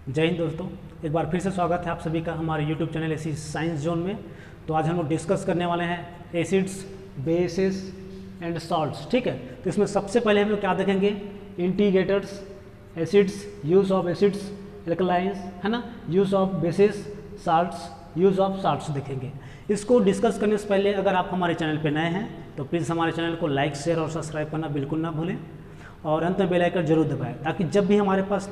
जय हिंद दोस्तों, एक बार फिर से स्वागत है आप सभी का हमारे YouTube channel AC science zone में। तो आज हम लोग डिस्कस करने वाले हैं एसिड्स, बेसिस एंड सॉल्ट्स। ठीक है, तो इसमें सबसे पहले हम लोग क्या देखेंगे, integrators, acids, use of acids, alkalines, है ना, use of bases, salts, use of salts देखेंगे। इसको डिस्कस करने से पहले अगर आप हमारे चैनल पर नए हैं तो प्लीज़ हमारे चैनल को लाइक, शेयर और सब्सक्राइब करना बिल्कुल ना भूलें और अंत में बेल आइकन जरूर दबाएं ताकि जब भी हमारे पास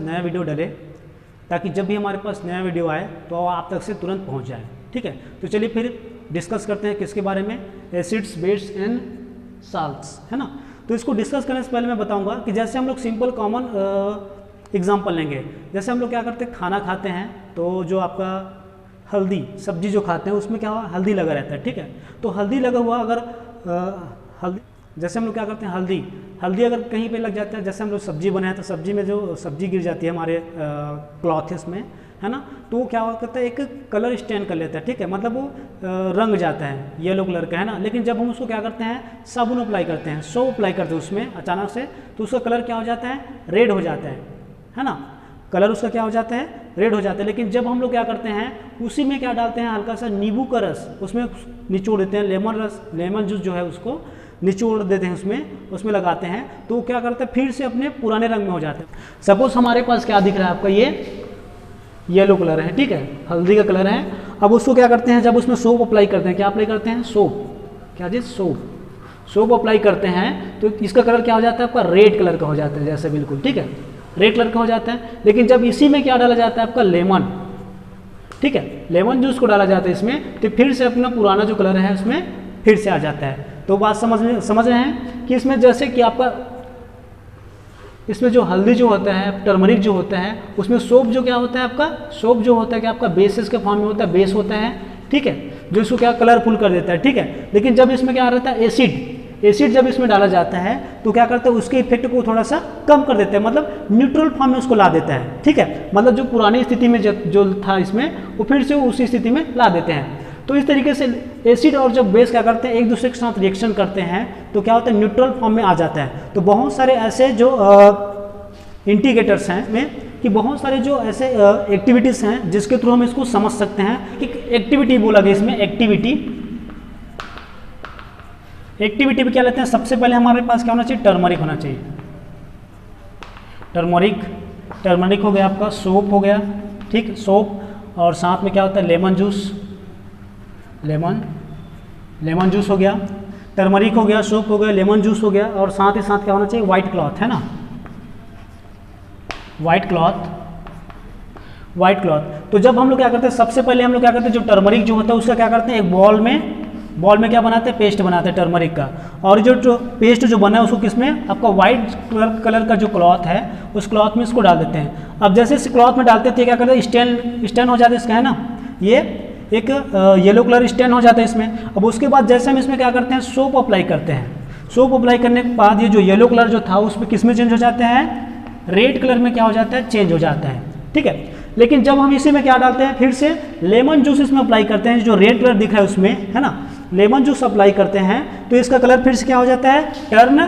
नया वीडियो आए तो आप तक से तुरंत पहुंच जाए। ठीक है, तो चलिए फिर डिस्कस करते हैं किसके बारे में, एसिड्स, बेस एंड साल्ट्स, है ना। तो इसको डिस्कस करने से पहले मैं बताऊंगा कि जैसे हम लोग सिंपल कॉमन एग्जांपल लेंगे। जैसे हम लोग क्या करते हैं, खाना खाते हैं तो जो आपका हल्दी सब्जी जो खाते हैं उसमें क्या हुआ, हल्दी लगा रहता है। ठीक है, तो हल्दी लगा हुआ अगर हल्दी, जैसे हम लोग क्या करते हैं, हल्दी अगर कहीं पे लग जाता है, जैसे हम लोग सब्जी बनाए तो सब्जी में जो सब्जी गिर जाती है हमारे क्लॉथ्स में, है ना, तो वो क्या करता है, एक कलर स्टेन कर लेता है। ठीक है, मतलब वो रंग जाता है, येलो कलर का, है ना। लेकिन जब हम उसको क्या करते हैं, साबुन अप्लाई करते हैं, सोप अप्लाई करते हैं उसमें अचानक से, तो उसका कलर क्या हो जाता है, रेड हो जाता है ना, कलर उसका क्या हो जाता है, रेड हो जाता है। लेकिन जब हम लोग क्या करते हैं, उसी में क्या डालते हैं, हल्का सा नींबू का रस उसमें निचोड़ देते हैं, लेमन जूस जो है उसको निचोड़ देते हैं उसमें लगाते हैं, तो वो क्या करते हैं, फिर से अपने पुराने रंग में हो जाते हैं। सपोज हमारे पास क्या दिख रहा है आपका, ये येलो कलर है, ठीक है, हल्दी का कलर है। अब उसको क्या करते हैं, जब उसमें सोप अप्लाई करते हैं, क्या अप्लाई करते हैं, सोप, क्या जी, सोप अप्लाई करते हैं, तो इसका कलर क्या हो जाता है आपका, रेड कलर का हो जाता है, जैसे बिल्कुल, ठीक है, रेड कलर का हो जाता है। लेकिन जब इसी में क्या डाला जाता है आपका, लेमन, ठीक है, लेमन जूस को डाला जाता है इसमें, तो फिर से अपना पुराना जो कलर है उसमें फिर से आ जाता है। तो बात समझ रहे हैं कि इसमें जैसे कि आपका, इसमें जो हल्दी जो होता है, टर्मरिक जो होता है, उसमें सोप जो क्या होता है आपका, सोप जो होता है कि आपका बेसिस के फॉर्म में होता है, बेस होता है, ठीक है, जो इसको क्या कलरफुल कर देता है। ठीक है, लेकिन जब इसमें क्या रहता है, एसिड जब इसमें डाला जाता है तो क्या करता है, उसके इफेक्ट को थोड़ा सा कम कर देता है, मतलब न्यूट्रल फॉर्म में उसको ला देता है। ठीक है, मतलब जो पुरानी स्थिति में जो था इसमें, वो फिर से उसी स्थिति में ला देते हैं। तो इस तरीके से एसिड और जब बेस क्या करते हैं, एक दूसरे के साथ रिएक्शन करते हैं, तो क्या होता है, न्यूट्रल फॉर्म में आ जाता है। तो बहुत सारे ऐसे जो इंटीग्रेटर्स हैं में कि बहुत सारे जो ऐसे एक्टिविटीज़ हैं जिसके थ्रू हम इसको समझ सकते हैं। कि एक्टिविटी बोला गया इसमें, एक्टिविटी भी क्या लेते हैं, सबसे पहले हमारे पास क्या होना चाहिए, टर्मरिक होना चाहिए। टर्मरिक हो गया आपका, सोप हो गया, ठीक, सोप, और साथ में क्या होता है, लेमन जूस हो गया, टर्मरिक हो गया, सोप हो गया, लेमन जूस हो गया, और साथ ही साथ क्या होना चाहिए, वाइट क्लॉथ, है ना, वाइट क्लॉथ। तो जब हम लोग क्या करते हैं, सबसे पहले हम लोग क्या करते हैं, जो टर्मरिक जो होता है उसका क्या करते हैं, एक बॉल में क्या बनाते हैं, पेस्ट बनाते हैं टर्मरिक का। और जो पेस्ट जो बना है उसको किसमें, आपका वाइट कलर का जो क्लॉथ है उस क्लॉथ में इसको डाल देते हैं। अब जैसे इस क्लॉथ में डालते थे क्या करते हैं, स्टेन हो जाता है इसका, है ना, ये एक येलो कलर स्टेन हो जाता है इसमें। अब उसके बाद जैसे हम इसमें क्या करते हैं, सोप अप्लाई करते हैं, सोप अप्लाई करने के बाद ये जो येलो कलर जो था उसमें किस में चेंज हो जाता है, रेड कलर में क्या हो जाता है, चेंज हो जाता है। ठीक है, लेकिन जब हम इसी में क्या डालते हैं, फिर से लेमन जूस इसमें अप्लाई करते हैं, जो रेड कलर दिख रहा है उसमें, है ना, लेमन जूस अप्लाई करते हैं, तो इसका कलर फिर से क्या हो जाता है, टर्न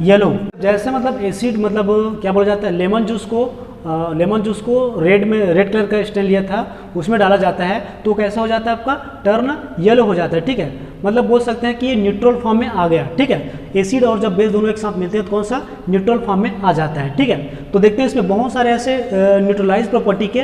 येलो। जैसे मतलब एसिड, मतलब क्या बोला जाता है, लेमन जूस को रेड कलर का स्टेन लिया था उसमें डाला जाता है, तो कैसा हो जाता है आपका, टर्न येलो हो जाता है। ठीक है, मतलब बोल सकते हैं कि ये न्यूट्रल फॉर्म में आ गया। ठीक है, एसिड और जब बेस दोनों एक साथ मिलते हैं तो कौन सा, न्यूट्रल फॉर्म में आ जाता है। ठीक है, तो देखते हैं इसमें बहुत सारे ऐसे न्यूट्रलाइज प्रॉपर्टी के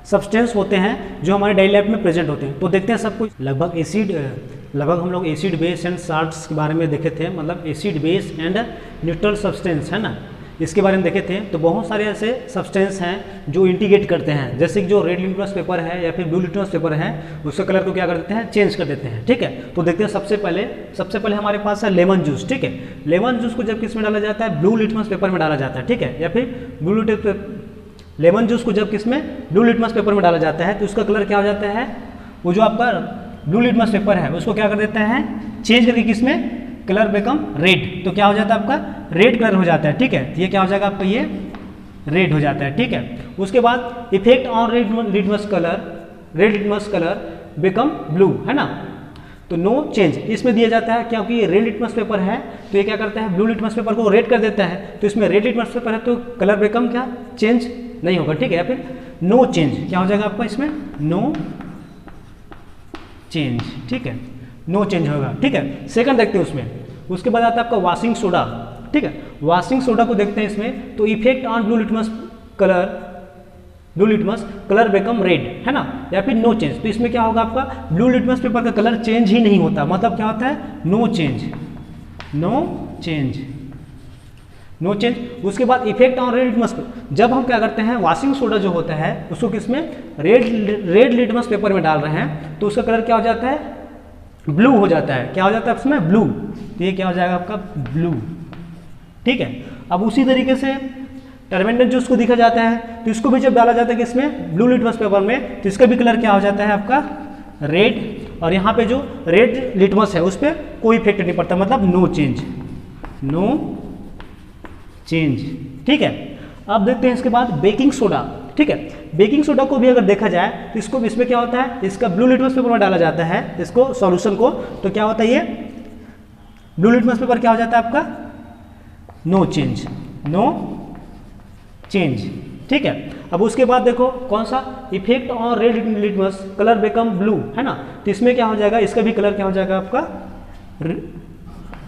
सब्सटेंस होते हैं जो हमारे डेली लाइफ में प्रेजेंट होते हैं। तो देखते हैं सब कुछ। लगभग हम लोग एसिड, बेस एंड साल्ट्स के बारे में देखे थे, मतलब acid, base and neutral substance, है ना, इसके बारे में देखे थे। तो बहुत सारे ऐसे सब्सटेंस हैं जो इंटीग्रेट करते हैं, जैसे कि जो रेड लिटमस पेपर है या फिर ब्लू लिटमस पेपर है, उसका कलर को क्या कर देते हैं, चेंज कर देते हैं। ठीक है, तो देखते हैं सबसे पहले हमारे पास है लेमन जूस। ठीक है, लेमन जूस को जब किस में डाला जाता है, ब्लू लिटमस पेपर में डाला जाता है। ठीक है, या फिर लेमन जूस को जब किसमें, ब्लू लिटमस पेपर में डाला जाता है, तो उसका कलर क्या हो जाता है, वो जो आपका ब्लू लिटमस पेपर है उसको क्या कर देता है, चेंज करके किसमें, कलर बिकम रेड, तो क्या हो जाता है आपका, रेड कलर हो जाता है। ठीक है, ये क्या हो जाएगा आपका, ये रेड हो जाता है। ठीक है, उसके बाद effect on red litmus colour become blue, है ना, तो नो चेंज इसमें दिया जाता है, क्योंकि ये रेड लिटमस पेपर है तो ये क्या करता है, ब्लू लिटमस पेपर को रेड कर देता है, तो इसमें रेड लिटमस पेपर है तो कलर बिकम क्या, चेंज नहीं होगा, ठीक है। या फिर नो चेंज, क्या हो जाएगा आपका इसमें, नो चेंज, ठीक है, नो चेंज होगा, ठीक है। सेकंड देखते हैं उसमें, उसके बाद आता है आपका वॉशिंग सोडा, ठीक है। वॉशिंग सोडा को देखते हैं इसमें, तो effect on blue litmus colour become red, है ना, या फिर नो चेंज। तो इसमें क्या होगा आपका, ब्लू लिटमस पेपर का कलर चेंज ही नहीं होता, मतलब क्या होता है, no change, no change, no change. उसके बाद इफेक्ट ऑन रेड लिटमस, जब हम क्या करते हैं, वॉशिंग सोडा जो होता है उसको किसमें, रेड लिटमस पेपर में डाल रहे हैं, तो उसका कलर क्या हो जाता है, ब्लू हो जाता है। क्या हो जाता है इसमें, ब्लू। तो ये क्या हो जाएगा आपका, ब्लू, ठीक है। अब उसी तरीके से टर्मेंडन जूस को देखा जाता है, तो इसको भी जब डाला जाता है कि इसमें ब्लू लिटमस पेपर में, तो इसका भी कलर क्या हो जाता है आपका, रेड। और यहाँ पे जो रेड लिटमस है उस पर कोई इफेक्ट नहीं पड़ता, मतलब नो चेंज, नो चेंज, ठीक है। अब देखते हैं इसके बाद बेकिंग सोडा, ठीक है। बेकिंग सोडा को भी अगर देखा जाए तो इसको, इसमें क्या होता है, इसका ब्लू लिटमस पेपर में डाला जाता है इसको, सॉल्यूशन को, तो क्या होता है, ये ब्लू लिटमस पेपर क्या हो जाता है आपका, नो चेंज, नो चेंज, ठीक है। अब उसके बाद देखो कौन सा, effect on red litmus colour become blue, है ना, तो इसमें क्या हो जाएगा, इसका भी कलर क्या हो जाएगा आपका,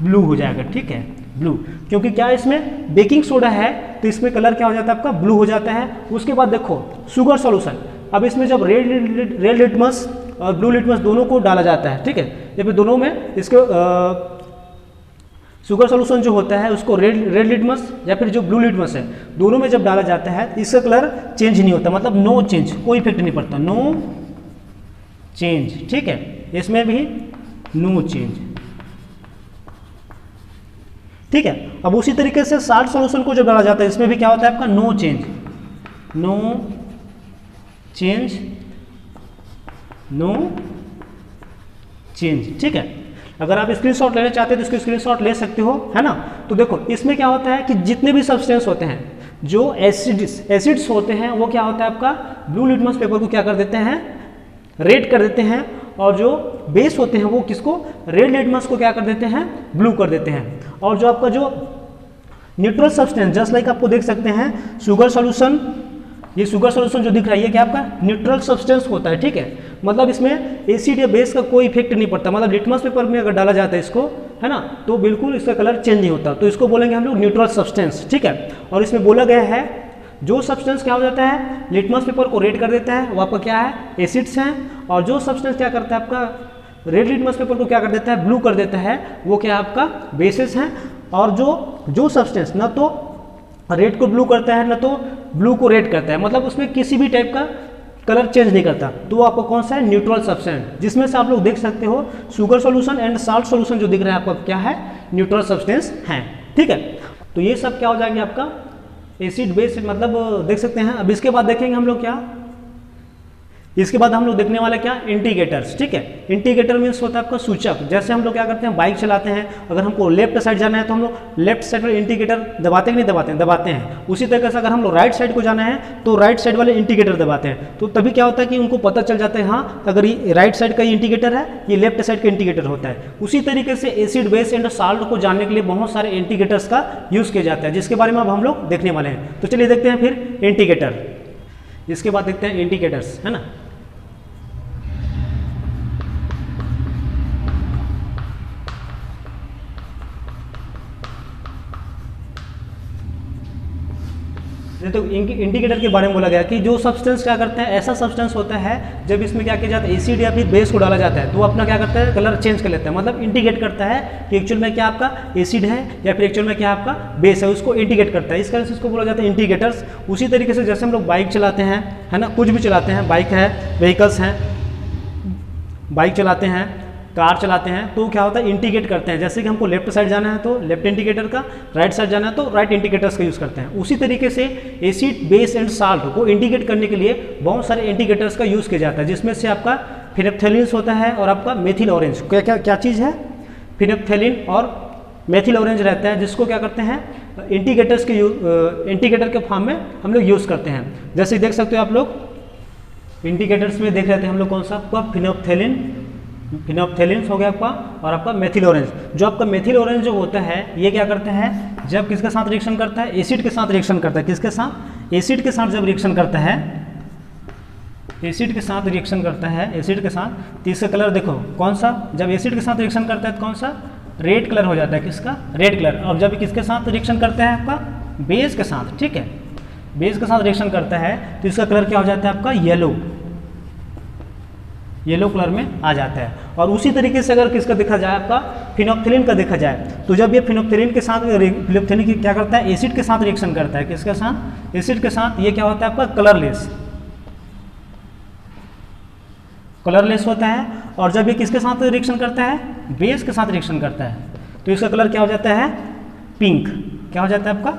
ब्लू हो जाएगा, ठीक है, ब्लू। क्योंकि क्या इसमें बेकिंग सोडा है, तो इसमें कलर क्या हो जाता है आपका, ब्लू हो जाता है। उसके बाद देखो शुगर सॉल्यूशन, अब इसमें जब रेड लिटमस और ब्लू लिटमस दोनों को डाला जाता है, ठीक है, या फिर दोनों में इसके शुगर सॉल्यूशन जो होता है उसको रेड लिटमस या फिर जो ब्लू लिटमस है, दोनों में जब डाला जाता है इसका कलर चेंज नहीं होता, मतलब नो चेंज, कोई इफेक्ट नहीं पड़ता, नो चेंज, ठीक है। इसमें भी नो चेंज, ठीक है। अब उसी तरीके से साल्ट सॉल्यूशन को जब डाला जाता है, इसमें भी क्या होता है आपका, no change, no change, no change, ठीक है। अगर आप स्क्रीनशॉट लेना चाहते हैं तो इसको स्क्रीनशॉट ले सकते हो, है ना। तो देखो इसमें क्या होता है कि जितने भी सब्सटेंस होते हैं, जो एसिड्स होते हैं, वो क्या होता है आपका, ब्लू लिटमस पेपर को क्या कर देते हैं, रेड कर देते हैं, और जो बेस होते हैं वो किसको, रेड लिटमस को क्या कर देते हैं, ब्लू कर देते हैं। और जो आपका जो न्यूट्रल सब्सटेंस, जस्ट लाइक आपको देख सकते हैं शुगर सॉल्यूशन, ये शुगर सॉल्यूशन जो दिख रहा है ये क्या आपका न्यूट्रल सब्सटेंस होता है, ठीक है। मतलब इसमें एसिड या बेस का कोई इफेक्ट नहीं पड़ता, मतलब लिटमस पेपर में अगर डाला जाता है इसको, है ना, तो बिल्कुल इसका कलर चेंज नहीं होता, तो इसको बोलेंगे हम लोग न्यूट्रल सब्सटेंस, ठीक है। और इसमें बोला गया है जो सब्सटेंस क्या हो जाता है, लिटमस पेपर को रेड कर देता है, वो आपका क्या है, एसिड्स हैं। और जो सब्सटेंस क्या करता है आपका रेड लिटमस पेपर को क्या कर देता है, ब्लू कर देता है, वो क्या आपका बेसिस हैं। और जो सब्सटेंस ना तो रेड को ब्लू करता है ना तो ब्लू को रेड करता है, मतलब उसमें किसी भी टाइप का कलर चेंज नहीं करता, तो वो आपको कौन सा है, न्यूट्रल सब्सटेंस, जिसमें से आप लोग देख सकते हो sugar solution and salt solution जो दिख रहा है आपका क्या है, न्यूट्रल सब्सटेंस है, ठीक है। तो ये सब क्या हो जाएंगे आपका एसिड बेस, मतलब देख सकते हैं। अब इसके बाद देखेंगे हम लोग क्या, इसके बाद हम लोग देखने वाले क्या, इंडिकेटर्स, ठीक है। इंडिकेटर मीन्स होता है आपका सूचक। जैसे हम लोग क्या करते हैं, बाइक चलाते हैं, अगर हमको लेफ्ट साइड जाना है तो हम लोग लेफ्ट साइड वाले इंडिकेटर दबाते हैं कि नहीं दबाते हैं, दबाते हैं। उसी तरीके से अगर हम लोग राइट साइड को जाना है तो राइट साइड वाले इंडिकेटर दबाते हैं, तो तभी क्या होता है कि उनको पता चल जाता है हाँ अगर ये राइट साइड का इंडिकेटर है, ये लेफ्ट साइड का इंडिकेटर होता है। उसी तरीके से एसिड बेस एंड साल्ट को जानने के लिए बहुत सारे इंडिकेटर्स का यूज़ किया जाता है, जिसके बारे में अब हम लोग देखने वाले हैं। तो चलिए देखते हैं फिर इंडिकेटर, इसके बाद देखते हैं इंडिकेटर्स, है ना। तो इंडिकेटर के बारे में बोला गया कि जो सब्सटेंस क्या करते हैं, ऐसा सब्सटेंस होता है जब इसमें क्या किया जाता है, एसिड या फिर बेस को डाला जाता है तो वो अपना क्या करता है, कलर चेंज कर लेता है, मतलब इंडिकेट करता है कि एक्चुअल में क्या आपका एसिड है या फिर एक्चुअल में क्या आपका बेस है, उसको इंडिकेट करता है। इस कारण से इसको बोला जाता है इंडिकेटर्स। उसी तरीके से जैसे हम लोग बाइक चलाते हैं, है ना, कुछ भी चलाते हैं, बाइक है, व्हीकल्स हैं, बाइक चलाते हैं, कार चलाते हैं, तो क्या होता है इंडिकेट करते हैं। जैसे कि हमको लेफ्ट साइड जाना है तो लेफ्ट इंडिकेटर का, राइट साइड जाना है तो राइट इंडिकेटर्स का यूज़ करते हैं। उसी तरीके से एसिड बेस एंड साल्ट को इंडिकेट करने के लिए बहुत सारे इंडिकेटर्स का यूज़ किया जाता है, जिसमें से आपका फिनेप्थेलिन्स होता है और आपका मेथिल ऑरेंज। क्या चीज़ है, फिनेप्थेलिन और मेथिल ऑरेंज रहता है, जिसको क्या करते हैं इंडिकेटर्स के इंडिकेटर के फॉर्म में हम लोग यूज़ करते हैं। जैसे देख सकते हो आप लोग इंडिकेटर्स में देख रहे थे हम लोग कौन सा, आपका फिनोप्थेलिन्स हो गया आपका, और आपका मेथिल ऑरेंज। जो आपका मेथिल ऑरेंज जो होता है ये क्या करता है, जब किसके साथ रिएक्शन करता है, एसिड के साथ रिएक्शन करता है। किसके साथ, एसिड के साथ जब रिएक्शन करता है, एसिड के साथ रिएक्शन करता है, एसिड के साथ, तो इसका कलर देखो कौन सा, जब एसिड के साथ रिएक्शन करता है तो कौन सा, रेड कलर हो जाता है, किसका, रेड कलर। और जब किसके साथ रिएक्शन करता है आपका, बेस के साथ, ठीक है, बेस के साथ रिएक्शन करता है तो इसका कलर क्या हो जाता है आपका, येलो, येलो कलर में आ जाता है। और उसी तरीके से अगर किसका देखा जाए आपका, फिनोक्थिलीन का देखा जाए, तो जब ये फिनोक्थिलीन के साथ, फिनोक्थिलीन क्या करता है, एसिड के साथ रिएक्शन करता है, किसके साथ, एसिड के साथ, ये क्या होता है आपका, कलरलेस, कलरलेस होता है। और जब ये किसके साथ रिएक्शन करता है, बेस के साथ रिएक्शन करता है, तो इसका कलर क्या हो जाता है, पिंक, क्या हो जाता है आपका,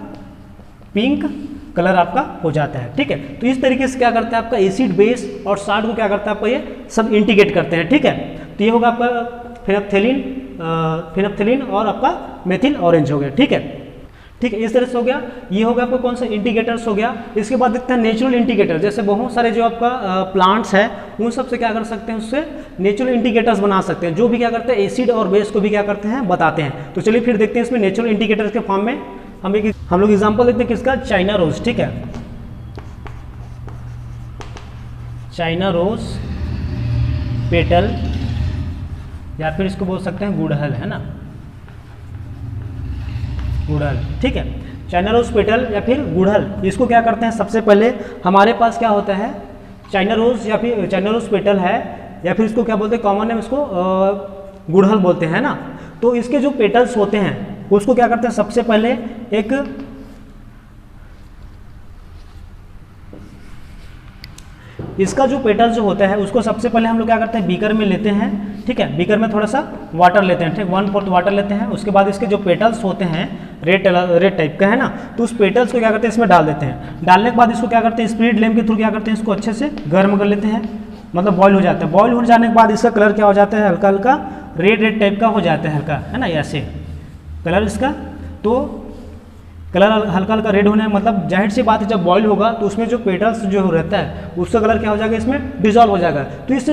पिंक कलर आपका हो जाता है, ठीक है। तो इस तरीके से क्या करता है आपका, एसिड, बेस और साल्ट को क्या करता है आपका, ये सब इंटीग्रेट करते हैं, ठीक है। तो ये होगा आपका फिनोप्थेलिन, फिनोप्थेलिन और आपका मेथिल ऑरेंज हो गया, ठीक है, ठीक है। इस तरह से हो गया, ये होगा आपका कौन सा, इंटीग्रेटर्स हो गया। इसके बाद देखते हैं नेचुरल इंटीग्रेटर, जैसे बहुत सारे जो आपका प्लांट्स है उन सब से क्या कर सकते हैं, उससे नेचुरल इंटीग्रेटर्स बना सकते हैं, जो भी क्या करते हैं, एसिड और बेस को भी क्या करते हैं, बताते हैं। तो चलिए फिर देखते हैं इसमें नेचुरल इंटीग्रेटर्स के फॉर्म में हम लोग एग्जांपल देखते हैं किसका, चाइना रोज, ठीक है, चाइना रोज पेटल, या फिर इसको बोल सकते हैं गुड़हल, है ना, गुड़हल, ठीक है, चाइना रोज पेटल या फिर गुड़हल। इसको क्या करते हैं, सबसे पहले हमारे पास क्या होता है, चाइना रोज या फिर चाइना रोज पेटल है, या फिर इसको क्या बोलते हैं, कॉमन नेम इसको गुड़हल बोलते हैं ना। तो इसके जो पेटल्स होते हैं उसको क्या करते हैं, सबसे पहले एक इसका जो पेटल जो होता है उसको सबसे पहले हम लोग क्या करते हैं, बीकर में लेते हैं, ठीक है, बीकर में थोड़ा सा वाटर लेते हैं, ठीक, 1/4 वाटर लेते हैं। उसके बाद इसके जो पेटल्स होते हैं रेड टाइप का है ना, तो उस पेटल्स को क्या करते हैं, इसमें डाल देते हैं। डालने के बाद इसको क्या करते हैं, स्पिरिट लैम्प के थ्रू क्या करते हैं, इसको अच्छे से गर्म कर लेते हैं, मतलब बॉयल हो जाता है। बॉयल हो जाने के बाद इसका कलर क्या हो जाता है, हल्का हल्का रेड टाइप का हो जाता है, हल्का, है ना, ऐसे कलर इसका। तो कलर हल्का हल्का रेड होने मतलब जाहिर सी बात है, जब बॉईल होगा तो उसमें जो पेटल्स जो रहता है उसका कलर क्या हो जाएगा, इसमें डिजॉल्व हो जाएगा। तो इस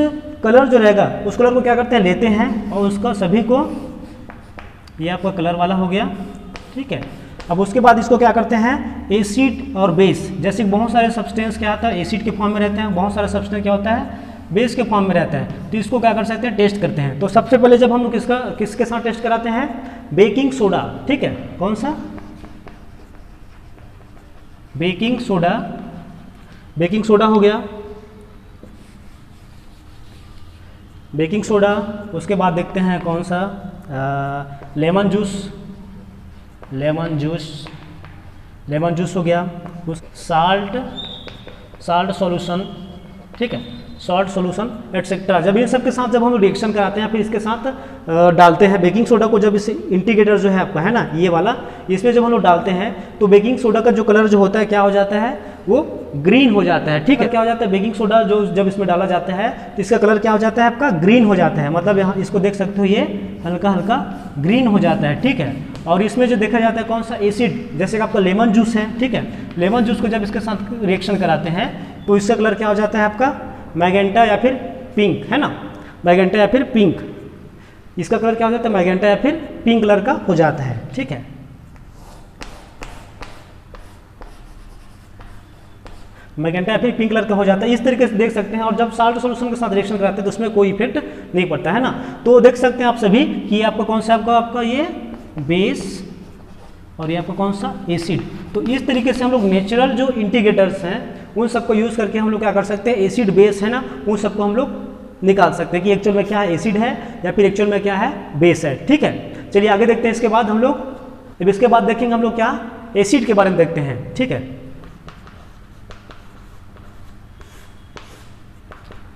कलर जो रहेगा उस कलर को क्या करते हैं, लेते हैं और उसका सभी को, ये आपका कलर वाला हो गया, ठीक है। अब उसके बाद इसको क्या करते हैं, एसिड और बेस, जैसे बहुत सारे सब्सटेंस क्या आता है, एसिड के फॉर्म में रहते हैं, बहुत सारे सब्सटेंस क्या होता है, बेस के फॉर्म में रहता है। तो इसको क्या कर सकते हैं, टेस्ट करते हैं। तो सबसे पहले जब हम लोग किसके साथ टेस्ट कराते हैं, बेकिंग सोडा, ठीक है, कौन सा, बेकिंग सोडा, बेकिंग सोडा हो गया, बेकिंग सोडा। उसके बाद देखते हैं कौन सा, lemon juice, lemon juice, lemon juice हो गया। साल्ट, साल्ट सॉल्यूशन, ठीक है, सॉल्ट सॉल्यूशन एटसेट्रा। जब इन सब के साथ जब हम रिएक्शन कराते हैं फिर इसके साथ डालते हैं बेकिंग सोडा को, जब इस इंटीग्रेटर जो है आपका है ना ये वाला, इसमें जब हम लोग डालते हैं तो बेकिंग सोडा का जो कलर जो होता है क्या हो जाता है, वो ग्रीन हो जाता है, ठीक है। क्या हो जाता है, बेकिंग सोडा जो जब इसमें डाला जाता है तो इसका कलर क्या हो जाता है आपका, ग्रीन हो जाता है, मतलब यहाँ इसको देख सकते हो ये हल्का हल्का ग्रीन हो जाता है, ठीक है। और इसमें जो देखा जाता है कौन सा, एसिड, जैसे कि आपका लेमन जूस है, ठीक है, लेमन जूस को जब इसके साथ रिएक्शन कराते हैं तो इसका कलर क्या हो जाता है आपका, मैजेंटा या फिर पिंक, है ना, मैजेंटा या फिर पिंक, इसका कलर क्या हो जाता है, मैजेंटा या फिर पिंक कलर का हो जाता है, ठीक है। मैजेंटा या फिर पिंक कलर का हो जाता है, इस तरीके से देख सकते हैं। और जब साल्ट सॉल्यूशन के साथ रिएक्शन कराते हैं तो उसमें कोई इफेक्ट नहीं पड़ता, है ना। तो देख सकते हैं आप सभी कि आपका कौन सा, आपका ये बेस और ये आपका कौन सा, एसिड। तो इस तरीके से हम लोग नेचुरल जो इंटीग्रेटर्स हैं उन सबको यूज़ करके हम लोग क्या कर सकते हैं, एसिड बेस है ना, उन सबको हम लोग निकाल सकते हैं कि एक्चुअल में क्या है, एसिड है या फिर एक्चुअल में क्या है, बेस है, ठीक है। चलिए आगे देखते हैं। इसके बाद हम लोग, अब इसके बाद देखेंगे हम लोग क्या, एसिड के बारे में देखते हैं, ठीक है।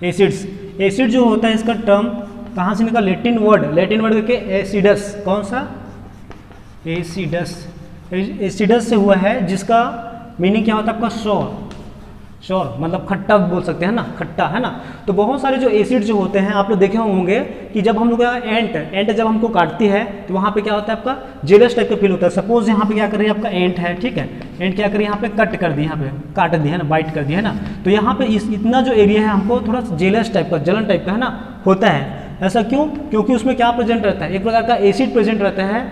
एसिड्स, एसिड जो होता है इसका टर्म कहाँ से निकला, लैटिन वर्ड के एसिडस, कौन सा, एसिडस, एसिडस से हुआ है, जिसका मीनिंग क्या होता है आपका, शोर, शोर मतलब खट्टा बोल सकते हैं ना, खट्टा, है ना। तो बहुत सारे जो एसिड जो होते हैं आप लोग देखे होंगे कि जब हम लोग एंट जब हमको काटती है तो वहाँ पे क्या होता है आपका, जेलस टाइप का फील होता है। सपोज यहाँ पे क्या कर रही है आपका एंट है, ठीक है, एंट क्या करिए यहाँ पे कट कर दी, यहाँ पे काट दी है ना, बाइट कर दी है ना। तो यहाँ पे इतना जो एरिया है हमको थोड़ा जेलस टाइप का, जलन टाइप का है ना होता है। ऐसा क्यों, क्योंकि उसमें क्या प्रेजेंट रहता है, एक प्रकार का एसिड प्रेजेंट रहता है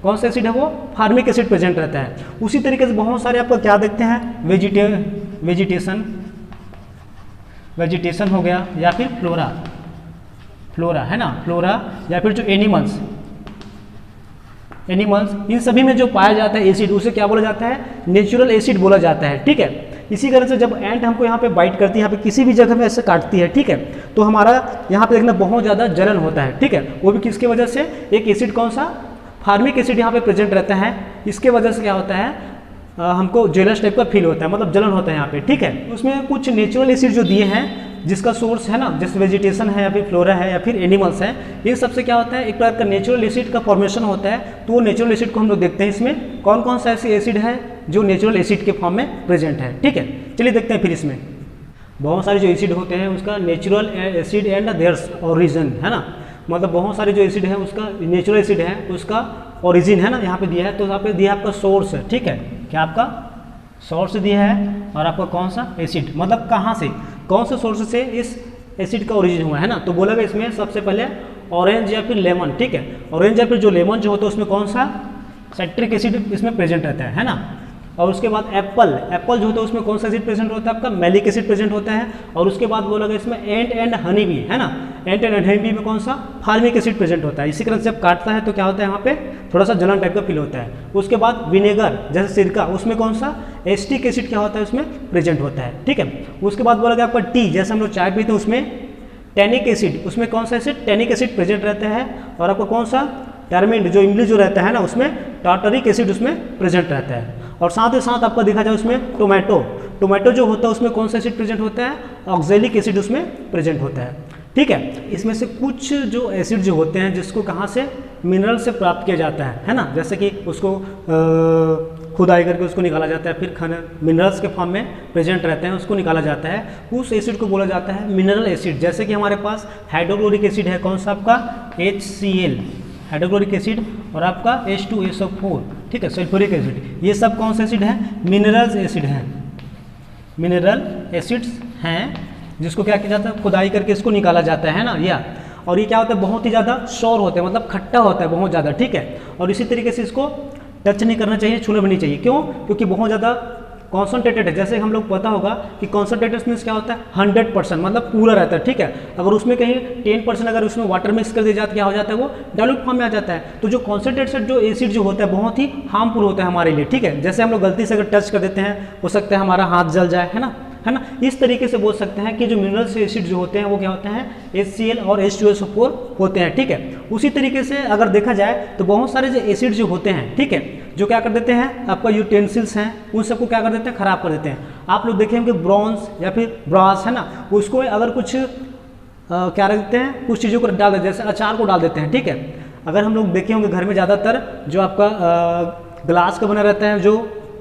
कौन सा एसिड है वो, फार्मिक एसिड प्रेजेंट रहता है। उसी तरीके से बहुत सारे आपको क्या देखते हैं, वेजिटेशन हो गया, या फिर फ्लोरा है ना, फ्लोरा, या फिर जो एनिमल्स, इन सभी में जो पाया जाता है एसिड, उसे क्या बोला जाता है, नेचुरल एसिड बोला जाता है। ठीक है, इसी कारण से जब एंट हमको यहाँ पे बाइट करती है, यहाँ पे किसी भी जगह में ऐसे काटती है, ठीक है, तो हमारा यहाँ पे देखना बहुत ज़्यादा जलन होता है। ठीक है, वो भी किसकी वजह से, एक एसिड कौन सा, फार्मिक एसिड यहाँ पे प्रेजेंट रहता है, इसके वजह से क्या होता है, हमको जेलस टाइप का फील होता है, मतलब जलन होता है यहाँ पे। ठीक है, उसमें कुछ नेचुरल एसिड जो दिए हैं, जिसका सोर्स है ना, जैसे वेजिटेशन है या फिर फ्लोरा है या फिर एनिमल्स है, इन सबसे क्या होता है, एक प्रकार का नेचुरल एसिड का फॉर्मेशन होता है। तो वो नेचुरल एसिड को हम लोग देखते हैं, इसमें कौन कौन सा ऐसे एसिड है जो नेचुरल एसिड के फॉर्म में प्रेजेंट है। ठीक है, चलिए देखते हैं फिर इसमें बहुत सारे जो एसिड होते हैं उसका natural acid and theirs origin है ना, मतलब बहुत सारे जो एसिड है उसका नेचुरल एसिड है, उसका ओरिजिन है ना यहाँ पे दिया है, तो यहाँ पे दिया है आपका सोर्स है। ठीक है, क्या आपका सोर्स दिया है, और आपका कौन सा एसिड, मतलब कहाँ से, कौन से सोर्स से इस एसिड का ओरिजिन हुआ है ना, तो बोला गया इसमें सबसे पहले ऑरेंज या फिर लेमन। ठीक है, ऑरेंज या फिर जो लेमन जो होता है उसमें कौन सा साइट्रिक एसिड इसमें प्रेजेंट रहता है ना, और उसके बाद एप्पल जो होता है उसमें कौन सा एसिड प्रेजेंट होता है, आपका मैलिक एसिड प्रेजेंट होता है, और उसके बाद बोला गया इसमें एंट एंड हनी बी है ना, एंट एंड हनी बी में कौन सा फार्मिक एसिड प्रेजेंट होता है। इसी कारण से जब काटता है तो क्या होता है, वहाँ पे थोड़ा सा जलन टाइप का फील होता है। उसके बाद विनेगर जैसे सिरका, उसमें कौन सा एसिटिक एसिड क्या होता है उसमें प्रेजेंट होता है। ठीक है, उसके बाद बोला गया आपका टी, जैसे हम लोग चाय पीते हैं उसमें टैनिक एसिड, उसमें कौन सा एसिड, टैनिक एसिड प्रेजेंट रहता है, और आपका कौन सा टर्मिन जो इमली जो रहता है ना, उसमें टार्टरिक एसिड उसमें प्रेजेंट रहता है। और साथ ही साथ आपका देखा जाए उसमें टोमेटो जो होता है उसमें कौन सा एसिड प्रेजेंट होता है, ऑक्जेलिक एसिड उसमें प्रेजेंट होता है। ठीक है, इसमें से कुछ जो एसिड जो होते हैं जिसको कहाँ से, मिनरल से प्राप्त किया जाता है ना, जैसे कि उसको खुदाई करके उसको निकाला जाता है, फिर मिनरल्स के फॉर्म में प्रेजेंट रहते हैं, उसको निकाला जाता है, उस एसिड को बोला जाता है मिनरल एसिड। जैसे कि हमारे पास हाइड्रोक्लोरिक एसिड है, कौन सा आपका HCl हाइड्रोक्लोरिक एसिड, और आपका H2SO4, ठीक है, सल्फ्यूरिक एसिड, ये सब कौन से एसिड हैं, मिनरल्स एसिड हैं, मिनरल एसिड्स हैं, जिसको क्या किया जाता है, खुदाई करके इसको निकाला जाता है ना, या और ये क्या होता है, बहुत ही ज़्यादा शोर होते हैं, मतलब खट्टा होता है बहुत ज़्यादा। ठीक है, और इसी तरीके से इसको टच नहीं करना चाहिए, छूना भी नहीं चाहिए, क्यों, क्योंकि बहुत ज़्यादा कॉन्सनट्रेटेड है। जैसे हम लोग पता होगा कि कॉन्सनट्रेटेड मीन्स क्या होता है, 100% मतलब पूरा रहता है। ठीक है, अगर उसमें कहीं 10% अगर उसमें वाटर मिक्स कर दिया जाता है, क्या हो जाता है, वो डाइल्यूट फॉर्म में आ जाता है। तो जो कॉन्सनट्रेटेड जो एसिड जो होता है बहुत ही हार्मफुल होता है हमारे लिए। ठीक है, जैसे हम लोग गलती से अगर टच कर देते हैं, हो सकता है हमारा हाथ जल जाए, है ना। इस तरीके से बोल सकते हैं कि जो मिनरल्स एसिड जो होते हैं वो क्या होते हैं, HCl और H2SO4 होते हैं। ठीक है, उसी तरीके से अगर देखा जाए तो बहुत सारे जो एसिड जो होते हैं, ठीक है, जो क्या कर देते हैं, आपका यूटेंसिल्स हैं उन सबको क्या कर देते हैं, खराब कर देते हैं। आप लोग देखेंगे ब्रॉन्ज या फिर ब्रास है ना, उसको अगर कुछ क्या रख देते हैं, कुछ चीज़ों को डाल देते हैं, जैसे अचार को डाल देते हैं। ठीक है, अगर हम लोग देखे होंगे घर में ज़्यादातर जो आपका ग्लास का बना रहता है जो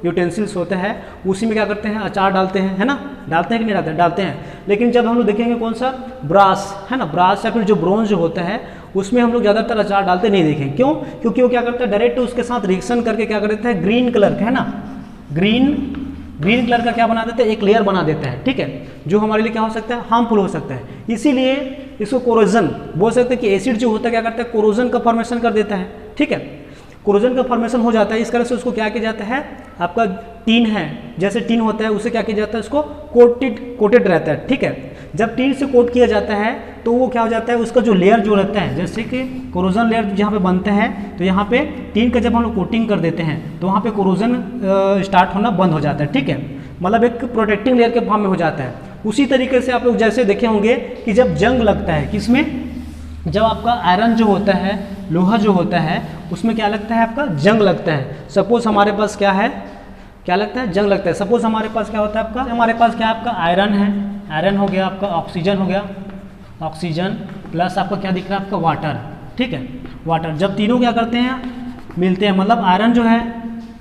यूटेंसिल्स होता है, उसी में क्या करते हैं, अचार डालते हैं, है ना, डालते हैं कि नहीं डालते हैं, डालते हैं। लेकिन जब हम लोग देखेंगे कौन सा ब्रास है ना, ब्रास या फिर जो ब्रोंज जो होता है उसमें हम लोग ज़्यादातर अचार डालते नहीं देखेंगे। क्यों, क्योंकि वो क्या करता है, डायरेक्ट उसके साथ रिएक्शन करके क्या कर देता है, ग्रीन कलर का है ना, ग्रीन कलर का क्या बना देते हैं, एक लेयर बना देता है। ठीक है, जो हमारे लिए क्या हो सकता है, हार्मफुल हो सकता है। इसीलिए इसको कोरोजन बोल सकते हैं कि एसिड जो होता है क्या करता है, कोरोजन का फॉर्मेशन कर देता है। ठीक है, कोरोजन का फॉर्मेशन हो जाता है, इस तरह से उसको क्या किया जाता है, आपका टीन है, जैसे टीन होता है उसे क्या किया जाता है, उसको कोटेड रहता है। ठीक है, जब टीन से कोट किया जाता है तो वो क्या हो जाता है, उसका जो लेयर जो रहता है, जैसे कि कोरोजन लेयर जहाँ पे बनते हैं, तो यहाँ पे टीन का जब हम लोग कोटिंग कर देते हैं तो वहाँ पे कोरोजन स्टार्ट होना बंद हो जाता है। ठीक है, मतलब एक प्रोटेक्टिंग लेयर के फॉर्म में हो जाता है। उसी तरीके से आप लोग जैसे देखे होंगे कि जब जंग लगता है, किसमें, जब आपका आयरन जो होता है, लोहा जो होता है, उसमें क्या लगता है, आपका जंग लगता है। सपोज हमारे पास क्या है, क्या लगता है, जंग लगता है। सपोज हमारे पास क्या होता है, आपका हमारे पास क्या है, आपका आयरन है, आयरन हो गया, आपका ऑक्सीजन हो गया, ऑक्सीजन प्लस आपका क्या दिख रहा है, आपका वाटर। ठीक है, वाटर, जब तीनों क्या करते हैं, मिलते हैं, मतलब आयरन जो है,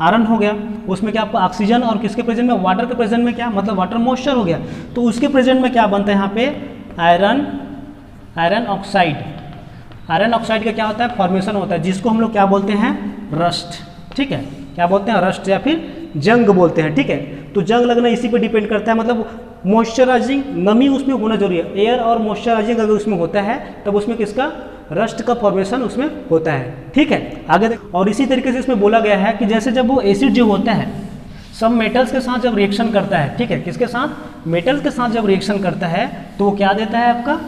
आयरन हो गया, उसमें क्या आपका ऑक्सीजन और किसके प्रेजेंट में, वाटर के प्रेजेंट में क्या, मतलब वाटर मॉइस्चर हो गया, तो उसके प्रेजेंट में क्या बनता है यहाँ पे, आयरन ऑक्साइड। आयरन ऑक्साइड का क्या होता है, फॉर्मेशन होता है, जिसको हम लोग क्या बोलते हैं, रस्ट। ठीक है, क्या बोलते हैं, रस्ट या फिर जंग बोलते हैं। ठीक है, तो जंग लगना इसी पे डिपेंड करता है, मतलब मॉइस्चराइजिंग, नमी उसमें होना जरूरी है। एयर और मॉइस्चराइजिंग अगर उसमें होता है तब उसमें किसका रस्ट का फॉर्मेशन उसमें होता है। ठीक है, आगे देख। और इसी तरीके से इसमें बोला गया है कि जैसे जब वो एसिड जो होता है सब मेटल्स के साथ जब रिएक्शन करता है, ठीक है, किसके साथ, मेटल के साथ जब रिएक्शन करता है तो वो क्या देता है, आपका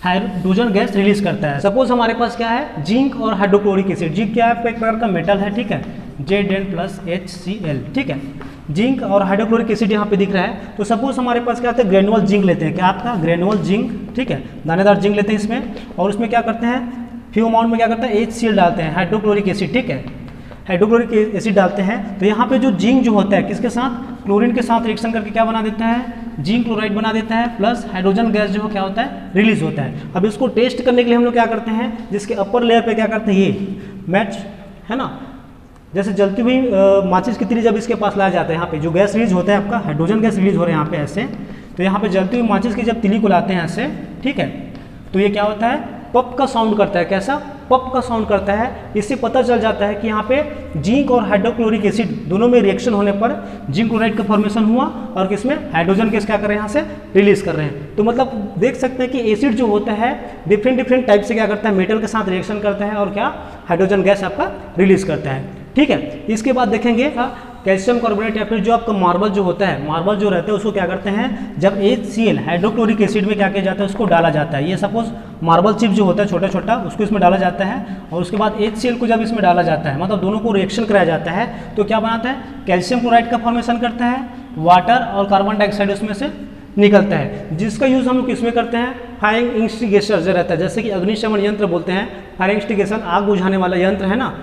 हाइड्रोजन गैस रिलीज करता है। सपोज हमारे पास क्या है, जिंक और हाइड्रोक्लोरिक एसिड। जिंक क्या है, आपका एक प्रकार का मेटल है, ठीक है, Zn+HCl, ठीक है, जिंक और हाइड्रोक्लोरिक एसिड यहाँ पे दिख रहा है। तो सपोज हमारे पास क्या होता है, ग्रेनुअल जिंक लेते हैं, क्या आपका ग्रेनुअल जिंक, ठीक है, दानेदार जिंक लेते हैं इसमें, और उसमें क्या करते हैं, फ्यू अमाउंट में क्या करते हैं, HCl डालते हैं, हाइड्रोक्लोरिक एसिड, ठीक है, हाइड्रोक्लोरिक एसिड डालते हैं। तो यहाँ पे जो जिंक जो होता है किसके साथ, क्लोरीन के साथ रिएक्शन करके क्या बना देता है, जिंक क्लोराइड बना देता है, प्लस हाइड्रोजन गैस जो क्या होता है, रिलीज होता है। अब इसको टेस्ट करने के लिए हम लोग क्या करते हैं, जिसके अपर लेयर पे क्या करते हैं, ये मैच है ना, जैसे जलती हुई माचिस की तिली जब इसके पास लाया जाता है, यहाँ पे जो गैस रिलीज होता है आपका हाइड्रोजन गैस रिलीज हो रहा है यहाँ पे ऐसे, तो यहाँ पे जलती हुई माचिस की जब तिली को लाते हैं ऐसे, ठीक है, तो ये क्या होता है, पप का साउंड करता है। कैसा, पप का साउंड करता है। इससे पता चल जाता है कि यहाँ पे जिंक और हाइड्रोक्लोरिक एसिड दोनों में रिएक्शन होने पर जिंक क्लोराइड का फॉर्मेशन हुआ और किसमें, हाइड्रोजन गैस क्या कर रहे हैं, यहाँ से रिलीज कर रहे हैं। तो मतलब देख सकते हैं कि एसिड जो होता है डिफरेंट टाइप से क्या करता है, मेटल के साथ रिएक्शन करता है और क्या, हाइड्रोजन गैस आपका रिलीज करता है। ठीक है, इसके बाद देखेंगे कैल्शियम कार्बोनेट या फिर जो आपका मार्बल जो होता है, मार्बल जो रहता है उसको क्या करते हैं, जब HCl हाइड्रोक्लोरिक एसिड में क्या किया जाता है, उसको डाला जाता है। ये सपोज मार्बल चिप जो होता है छोटा छोटा, उसको इसमें डाला जाता है और उसके बाद HCl को जब इसमें डाला जाता है, मतलब दोनों को रिएक्शन कराया जाता है, तो क्या बनाता है, कैल्शियम क्लोराइड का फॉर्मेशन करता है, वाटर और कार्बन डाइऑक्साइड उसमें से निकलता है, जिसका यूज़ हम लोग किसमें करते हैं, फायर एक्सटिंग्विशर जो रहता है, जैसे कि अग्निशमन यंत्र बोलते हैं, फायर एक्सटिंग्विशर आग बुझाने वाला यंत्र है ना,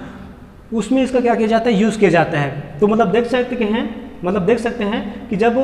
उसमें इसका क्या किया जाता है, यूज़ किया जाता है। तो मतलब देख सकते हैं कि जब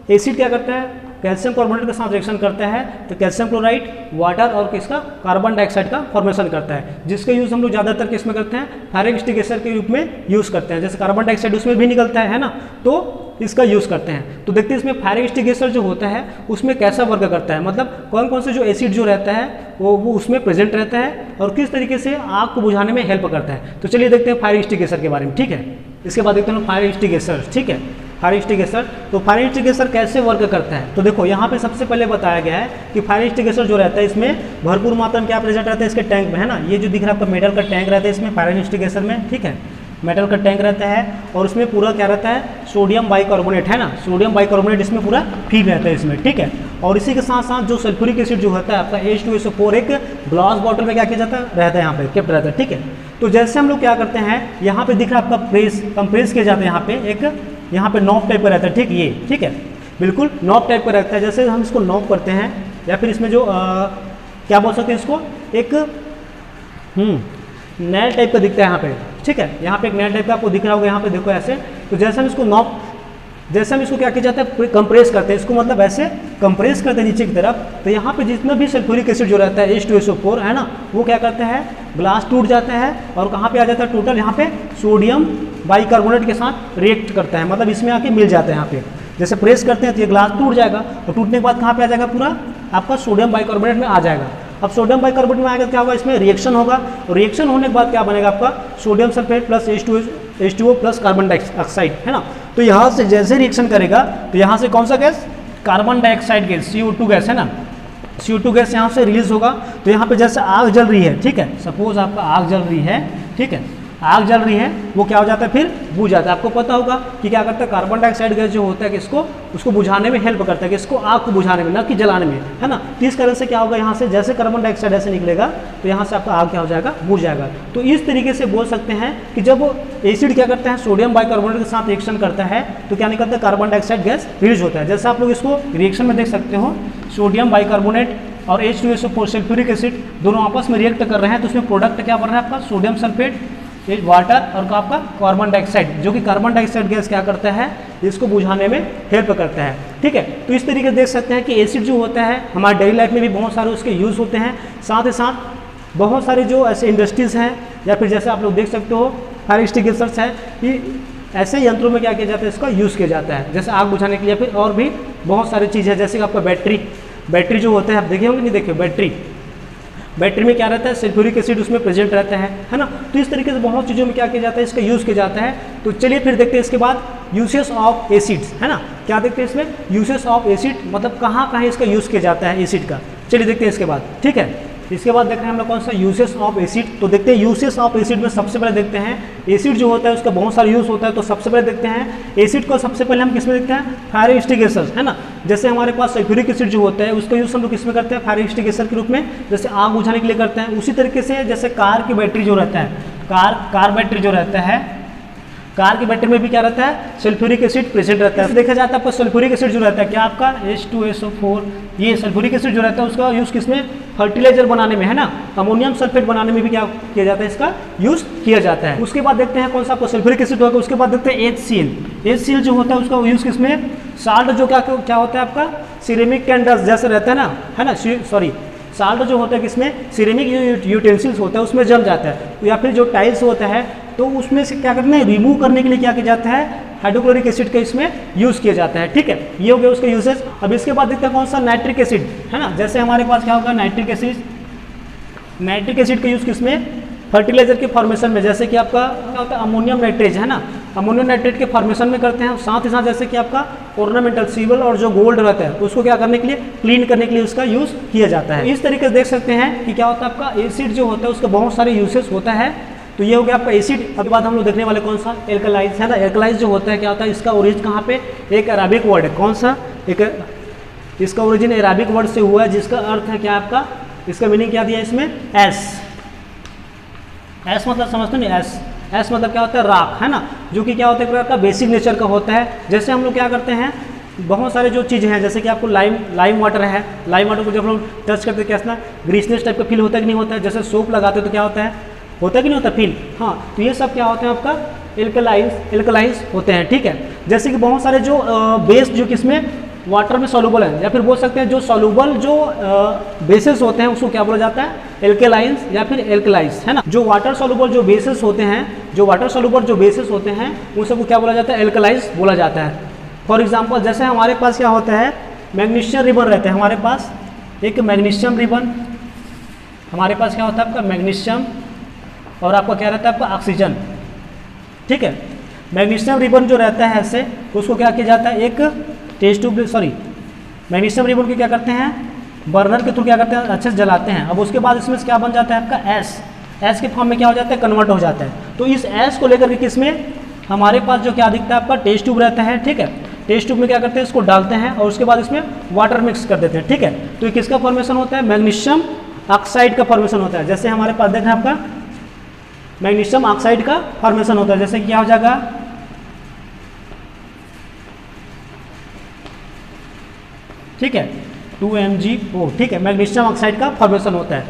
एसिड क्या करता है, कैल्शियम कार्बोनेट के साथ रिएक्शन करता है, तो कैल्शियम क्लोराइड, वाटर और किसका, कार्बन डाइऑक्साइड का फॉर्मेशन करता है, जिसका यूज़ हम लोग ज़्यादातर किसमें करते हैं, फायर एक्सटिंग्विशर के रूप में यूज़ करते हैं। जैसे कार्बन डाइऑक्साइड उसमें भी निकलता है ना, तो इसका यूज़ करते हैं। तो देखते हैं इसमें फायर एक्सटिंग्विशर जो होता है उसमें कैसा वर्क करता है, मतलब कौन कौन से जो एसिड जो रहता है वो उसमें प्रेजेंट रहता है और किस तरीके से आग को बुझाने में हेल्प करता है। तो चलिए देखते हैं फायर एक्सटिंग्विशर के बारे में। ठीक है, इसके बाद देखते हैं फायर एक्सटिंग्विशर। ठीक है, फायर एक्सटिंग्विशर, तो फायर एक्सटिंग्विशर कैसे वर्क करता है, तो देखो यहाँ पे सबसे पहले बताया गया है कि फायर एक्सटिंग्विशर जो रहता है इसमें भरपूर मात्रा में क्या प्रेजेंट रहता है, इसके टैंक में है ना, ये जो दिख रहा है आपका मेटल का टैंक रहता है इसमें फायर एक्सटिंग्विशर में। ठीक है, मेटल का टैंक रहता है और उसमें पूरा क्या रहता है, सोडियम बाइकार्बोनेट है ना, सोडियम बाइकार्बोनेट इसमें पूरा फील रहता है इसमें। ठीक है, और इसी के साथ साथ जो सल्फ्यूरिक एसिड जो होता है आपका H2SO4 एक ग्लास बॉटल में क्या किया जाता है, रहता है यहाँ पे केप्ट रहता है। ठीक है, तो जैसे हम लोग क्या करते हैं, यहाँ पे दिख रहा है आपका कंप्रेस किया जाता है, यहाँ पे एक यहाँ पे नॉब टाइप का रहता है। ठीक, ये ठीक है, बिल्कुल नॉब टाइप का रहता है। जैसे हम इसको नॉब करते हैं या फिर इसमें जो क्या बोल सकते हैं इसको, एक नैल टाइप का दिखता है यहाँ पे। ठीक है, यहाँ पे एक नैल टाइप का आपको दिख रहा होगा, यहाँ पे देखो ऐसे। तो जैसे हम इसको नॉब, जैसे हम इसको क्या किया जाता है, कंप्रेस करते हैं इसको, मतलब ऐसे कंप्रेस करते हैं नीचे की तरफ, तो यहाँ पे जितना भी सल्फ्यूरिक एसिड जो रहता है H2SO4 है ना, वो क्या करता है, ग्लास टूट जाता है और कहाँ पे आ जाता है, टोटल यहाँ पे सोडियम बाइकार्बोनेट के साथ रिएक्ट करता है, मतलब इसमें आके मिल जाता है। यहाँ पे जैसे प्रेस करते हैं तो ये ग्लास टूट जाएगा और टूटने के बाद कहाँ पे आ जाएगा, पूरा आपका सोडियम बाइकार्बोनेट में आ जाएगा। अब सोडियम बाइकार्बोनेट में आएगा क्या होगा, इसमें रिएक्शन होगा और रिएक्शन होने के बाद क्या बनेगा आपका, sodium sulphate plus H2O plus carbon dioxide है ना। तो यहाँ से जैसे रिएक्शन करेगा तो यहाँ से कौन सा gas, carbon dioxide gas, CO2 gas है ना, CO2 गैस यहाँ से रिलीज होगा। तो यहाँ पे जैसे आग जल रही है, ठीक है, सपोज आपका आग जल रही है, ठीक है, आग जल रही है, वो क्या हो जाता है, फिर बुझ जाता है। आपको पता होगा कि क्या करता है, कार्बन डाइऑक्साइड गैस जो होता है कि उसको बुझाने में हेल्प करता है, कि इसको आग को बुझाने में, ना कि जलाने में, है ना। तो इस कारण से क्या होगा, यहाँ से जैसे कार्बन डाइऑक्साइड ऐसे निकलेगा तो यहाँ से आपका आग क्या हो जाएगा, बुझ जाएगा। तो इस तरीके से बोल सकते हैं कि जब एसिड क्या करता है, सोडियम बाइकार्बोनेट के साथ रिएक्शन करता है तो क्या निकलता है, कार्बन डाइऑक्साइड गैस रिलीज होता है। जैसे आप लोग इसको रिएक्शन में देख सकते हो, सोडियम बाइकार्बोनेट और H2SO4 सल्फ्यूरिक एसिड दोनों आपस में रिएक्ट कर रहे हैं, तो उसमें प्रोडक्ट क्या बन रहा है आपका, सोडियम सल्फेट, वाटर और आपका कार्बन डाइऑक्साइड, जो कि कार्बन डाइऑक्साइड गैस क्या करता है, इसको बुझाने में हेल्प करता है। ठीक है, तो इस तरीके से देख सकते हैं कि एसिड जो होता है हमारे डेली लाइफ में भी बहुत सारे उसके यूज़ होते हैं। साथ ही साथ बहुत सारे जो ऐसे इंडस्ट्रीज़ हैं या फिर जैसे आप लोग देख सकते हो फायर एक्सटिंग्विशर्स है, कि ऐसे यंत्रों में क्या किया जाता है, इसका यूज़ किया जाता है, जैसे आग बुझाने के लिए। फिर और भी बहुत सारी चीज़ है, जैसे कि आपका बैटरी जो होता है, आप देखे होंगे नहीं देखे, बैटरी में क्या रहता है, सल्फ्यूरिक एसिड उसमें प्रेजेंट रहता है ना। तो इस तरीके से बहुत चीज़ों में क्या किया जाता है, इसका यूज़ किया जाता है। तो चलिए फिर देखते हैं इसके बाद यूसेस ऑफ एसिड्स, है ना, क्या देखते हैं इसमें, यूसेस ऑफ एसिड, मतलब कहाँ कहाँ इसका यूज़ किया जाता है एसिड का। चलिए देखते हैं इसके बाद। ठीक है, इसके बाद देखते हैं हम लोग कौन सा यूसेस ऑफ एसिड। तो देखते हैं यूसेस ऑफ एसिड में सबसे पहले देखते हैं एसिड जो होता है उसका बहुत सारा यूज़ होता है। तो सबसे पहले देखते हैं एसिड को, सबसे पहले हम किसमें देखते हैं, फायर एक्सटिंग्विशर, है ना। जैसे हमारे पास सल्फ्यूरिक एसिड जो होता है उसका यूज़ हम लोग किसमें करते हैं, फायर एक्सटिंग्विशर के रूप में, जैसे आग बुझाने के लिए करते हैं। उसी तरीके से जैसे कार की बैटरी जो रहता है, कार बैटरी जो रहता है, कार की बैटरी में भी क्या रहता है, सल्फ्यूरिक एसिड प्रेजेंट रहता है। देखा जाता है आपका सल्फ्यूरिक एसिड जो रहता है क्या आपका H2SO4, ये सल्फ्यूरिक एसिड जो रहता है उसका यूज़ किसमें, फर्टिलाइजर बनाने में, है ना। अमोनियम सल्फेट बनाने में भी क्या किया जाता है, इसका यूज़ किया जाता है। उसके बाद देखते हैं कौन सा आपको सल्फ्यूरिक एसिड होगा। उसके बाद देखते हैं HCl जो होता है उसका यूज़ किसमें, साल्ट जो क्या होता है आपका, सिरेमिक कैंडल्स जैसे रहता है ना, सॉरी साल्ट जो होता है किसमें, सिरेमिक यूटेंसिल्स होता है उसमें जम जाता है, या फिर जो टाइल्स होता है तो उसमें से क्या करते हैं, रिमूव करने के लिए क्या किया जाता है, हाइड्रोक्लोरिक एसिड का इसमें यूज़ किया जाता है। ठीक है, ये हो गया उसका यूसेज। अब इसके बाद देखते हैं कौन सा, नाइट्रिक एसिड, है ना। जैसे हमारे पास क्या होगा, नाइट्रिक एसिड का यूज़ किसमें, फर्टिलाइजर के फॉर्मेशन में, जैसे कि आपका क्या होता है, अमोनियम नाइट्रेट, है ना, अमोनियम नाइट्रेट के फॉर्मेशन में करते हैं। साथ ही साथ जैसे कि आपका ऑर्नामेंटल सिल्वर और जो गोल्ड रहता है उसको क्या करने के लिए, क्लीन करने के लिए उसका यूज़ किया जाता है। इस तरीके से देख सकते हैं कि क्या होता है आपका एसिड जो होता है उसका बहुत सारे यूसेस होता है। तो ये हो गया आपका एसिड। अब बाद हम लोग देखने वाले कौन सा, एल्कलाइज, है ना। एल्कलाइज जो होता है क्या होता है, इसका ओरिजिन कहाँ पे, एक अराबिक वर्ड है, कौन सा, एक इसका ओरिजिन अराबिक वर्ड से हुआ है, जिसका अर्थ है क्या आपका, इसका मीनिंग क्या दिया इसमें, एस मतलब समझते नहीं, एस मतलब क्या होता है, राख, है ना, जो कि क्या होता है, एक प्रकार का बेसिक नेचर का होता है। जैसे हम लोग क्या करते हैं, बहुत सारे जो चीज़ें हैं, जैसे कि आपको लाइम वाटर है, लाइम वाटर को जब हम लोग टच करते हैं कैसा ग्रीसनेस टाइप का फील होता है कि नहीं होता है। जैसे सोप लगाते हो तो क्या होता है कि नहीं होता फील, हाँ। तो ये सब क्या होते हैं आपका, एल्कलाइंस होते हैं। ठीक है, जैसे कि बहुत सारे जो बेस जो किसमें, वाटर में सॉल्युबल है, या फिर बोल सकते हैं जो सॉल्युबल जो बेसेस होते हैं उसको क्या बोला जाता है, एल्केलाइंस या फिर एल्कलाइज, है ना। जो वाटर सॉल्युबल जो बेसेस होते हैं, उन सबको क्या बोला जाता है, एल्कलाइज बोला जाता है। फॉर एग्जाम्पल जैसे हमारे पास क्या होता है, मैग्नीशियम रिबन रहता है हमारे पास, एक मैग्नीशियम रिबन, हमारे पास क्या होता है आपका मैग्नीशियम, और आपका क्या रहता है आपका ऑक्सीजन। ठीक है, मैग्नीशियम रिबन जो रहता है ऐसे, उसको क्या किया जाता है, एक टेस्ट ट्यूब, मैग्नीशियम रिबन को क्या करते हैं, बर्नर के थ्रू क्या करते हैं, अच्छे से जलाते हैं। अब उसके बाद इसमें क्या बन जाता है आपका एस के फॉर्म में क्या हो जाता है, कन्वर्ट हो जाता है। तो इस एस को लेकर के किसमें, हमारे पास जो क्या दिखता है आपका टेस्ट ट्यूब रहता है। ठीक है, टेस्ट ट्यूब में क्या करते हैं, इसको डालते हैं और उसके बाद इसमें वाटर मिक्स कर देते हैं। ठीक है, तो ये किसका फॉर्मेशन होता है, मैग्नीशियम ऑक्साइड का फॉर्मेशन होता है। जैसे हमारे पास देखा आपका मैग्नीशियम ऑक्साइड का फॉर्मेशन होता है, जैसे क्या हो जाएगा, ठीक है 2Mg4। ठीक है, मैग्नीशियम ऑक्साइड का फॉर्मेशन होता है।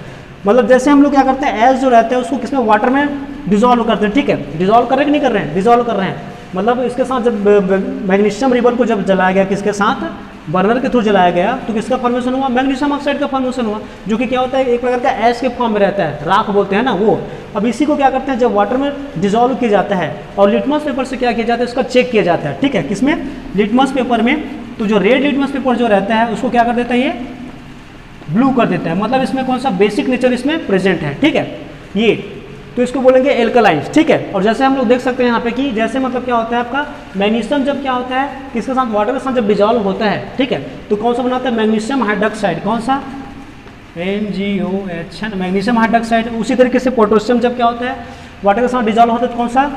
मतलब जैसे हम लोग क्या करते हैं, एस जो रहता है उसको किसमें, वाटर में डिजोल्व करते हैं। ठीक है, डिजोल्व कर रहे हैं कि नहीं कर रहे हैं, डिजोल्व कर रहे हैं। मतलब इसके साथ जब मैग्नीशियम रिबन को जब जलाया गया, किसके साथ, बर्नर के थ्रू जलाया गया, तो किसका फॉर्मेशन हुआ, मैग्नीशियम ऑक्साइड का फॉर्मेशन हुआ, जो कि क्या होता है, एक प्रकार का एस के फॉर्म में रहता है, राख बोलते हैं ना वो। अब इसी को क्या करते हैं, जब वाटर में डिजोल्व किया जाता है और लिटमस पेपर से क्या किया जाता है, इसका चेक किया जाता है। ठीक है, किसमें, लिटमस पेपर में। तो जो रेड लिटमस पेपर जो रहता है उसको क्या कर देता है, ये ब्लू कर देता है। मतलब इसमें कौन सा बेसिक नेचर इसमें प्रेजेंट है। ठीक है, ये तो इसको बोलेंगे एल्कलाइंस। ठीक है, और जैसे हम लोग देख सकते हैं यहाँ पे कि जैसे मतलब क्या होता है आपका मैग्नीशियम जब क्या होता है, किसके साथ, वाटर के साथ जब डिजोल्व होता है। ठीक है, तो कौन सा बनाता है, मैग्नीशियम हाइड्रोक्साइड, कौन सा, MgOH, मैग्नीशियम हाइड्रोक्साइड। उसी तरीके से पोटेशियम जब क्या होता है, वाटर के साथ डिजोल्व होता है तो कौन सा,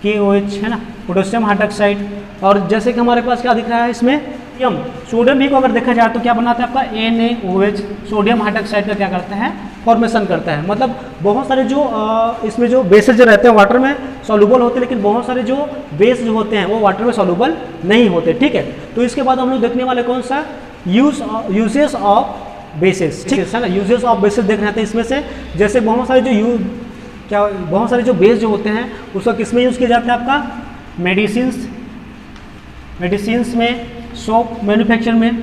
KOH, है ना, पोटेशियम हाइड्रोक्साइड। और जैसे कि हमारे पास क्या दिख रहा है इसमें, सोडियम भी को अगर देखा जाए तो क्या बनाता है आपका NaOH, सोडियम हाइड्रोक्साइड का क्या करता है, फॉर्मेशन करता है। मतलब बहुत सारे जो इसमें जो बेसेस जो रहते हैं वाटर में सॉल्युबल होते हैं, लेकिन बहुत सारे जो बेस जो होते हैं वो वाटर में सॉल्युबल नहीं होते। ठीक है, तो इसके बाद हम लोग देखने वाले कौन सा, यूजेस ऑफ बेसिस। ठीक है ना, यूजेस ऑफ बेसिस देख रहे थे इसमें से। जैसे बहुत सारे जो बहुत सारे जो बेस जो होते हैं उसका किस में यूज़ किया जाता है आपका, मेडिसिन्स में, सोप मैन्युफैक्चर में।